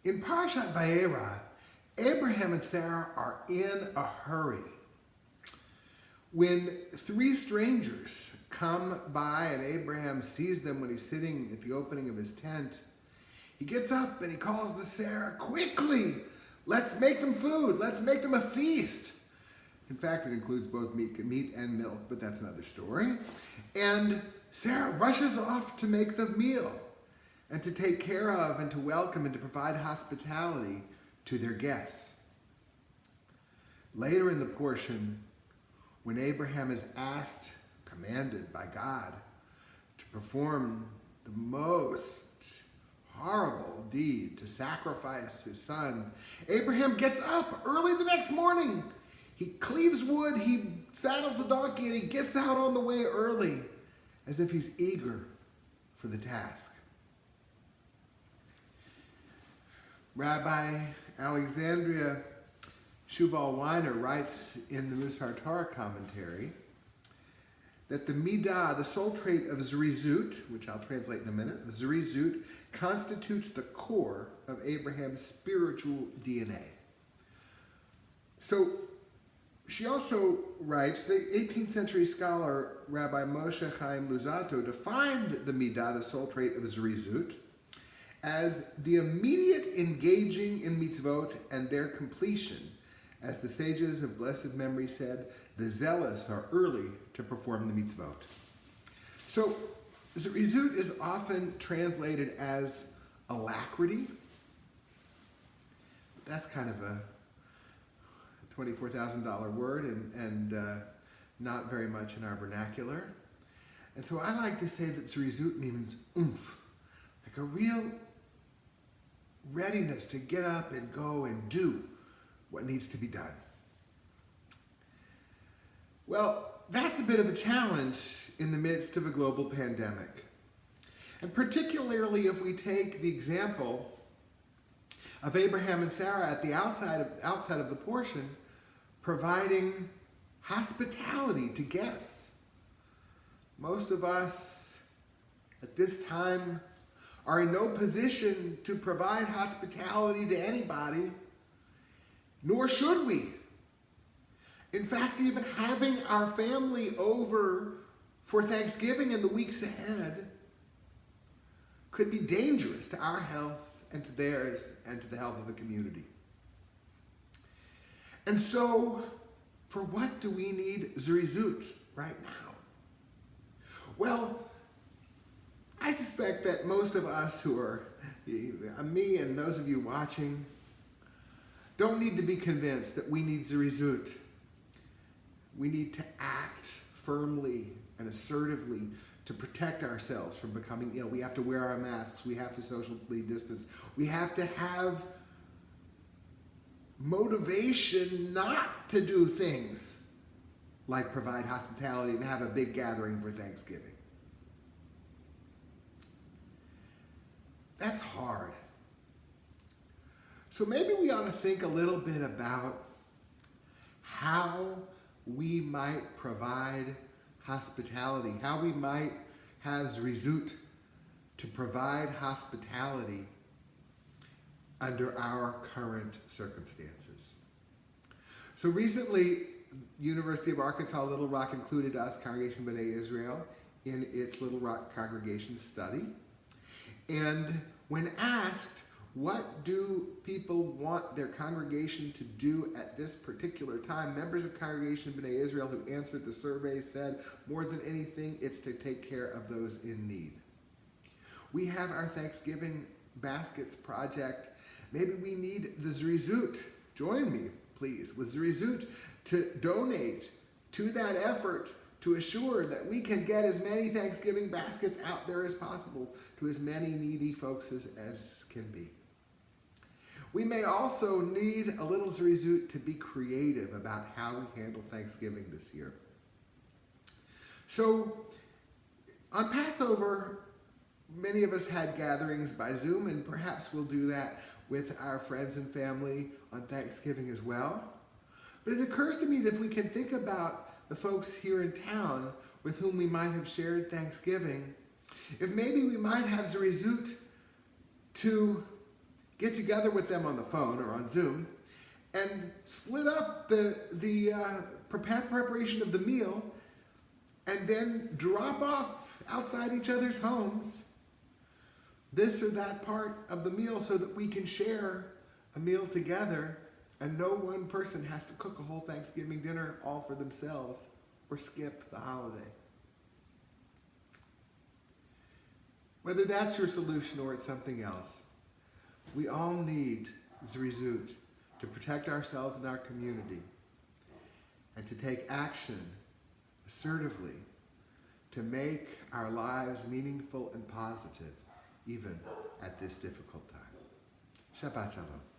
In Parashat Vayera, Abraham and Sarah are in a hurry. When three strangers come by and Abraham sees them when he's sitting at the opening of his tent, he gets up and he calls to Sarah, "Quickly, let's make them food. Let's make them a feast." In fact, it includes both meat and milk, but that's another story. And Sarah rushes off to make the meal and to take care of and to welcome and to provide hospitality to their guests. Later in the portion, when Abraham is commanded by God to perform the most horrible deed, to sacrifice his son, Abraham gets up early the next morning. He cleaves wood, he saddles the donkey, and he gets out on the way early as if he's eager for the task. Rabbi Alexandria Shuval Weiner writes in the Musar Torah commentary that the midah, the soul trait of zerizut, which I'll translate in a minute, zerizut constitutes the core of Abraham's spiritual DNA. So she also writes, the 18th century scholar Rabbi Moshe Chaim Luzzatto defined the midah, the soul trait of zerizut, as the immediate engaging in mitzvot and their completion. As the sages of blessed memory said, the zealous are early to perform the mitzvot. So, zerizut is often translated as alacrity. That's kind of a $24,000 word and not very much in our vernacular. And so I like to say that zerizut means oomph, like a real readiness to get up and go and do what needs to be done. Well, that's a bit of a challenge in the midst of a global pandemic. And particularly if we take the example of Abraham and Sarah at the outside of the portion, providing hospitality to guests. Most of us at this time are in no position to provide hospitality to anybody, nor should we. In fact, even having our family over for Thanksgiving in the weeks ahead could be dangerous to our health and to theirs and to the health of the community. And so, for what do we need zerizut right now? Well, I suspect that most of us who are, me and those of you watching, don't need to be convinced that we need zerizut. We need to act firmly and assertively to protect ourselves from becoming ill. We have to wear our masks. We have to socially distance. We have to have motivation not to do things like provide hospitality and have a big gathering for Thanksgiving. That's hard. So maybe we ought to think a little bit about how we might provide hospitality, how we might have zerizut to provide hospitality under our current circumstances. So recently, University of Arkansas Little Rock included us, Congregation B'nai Israel, in its Little Rock congregation study. And when asked, what do people want their congregation to do at this particular time, members of Congregation B'nai Israel who answered the survey said, more than anything, it's to take care of those in need. We have our Thanksgiving Baskets project. Maybe we need the zerizut. Join me, please, with zerizut to donate to that effort to assure that we can get as many Thanksgiving baskets out there as possible to as many needy folks as can be. We may also need a little zerizut to be creative about how we handle Thanksgiving this year. So, on Passover, many of us had gatherings by Zoom, and perhaps we'll do that with our friends and family on Thanksgiving as well. But it occurs to me that if we can think about the folks here in town with whom we might have shared Thanksgiving, if maybe we might have zerizut to get together with them on the phone or on Zoom and split up the preparation of the meal and then drop off outside each other's homes this or that part of the meal so that we can share a meal together and no one person has to cook a whole Thanksgiving dinner all for themselves or skip the holiday. Whether that's your solution or it's something else, we all need zrizut to protect ourselves and our community and to take action assertively to make our lives meaningful and positive even at this difficult time. Shabbat Shalom.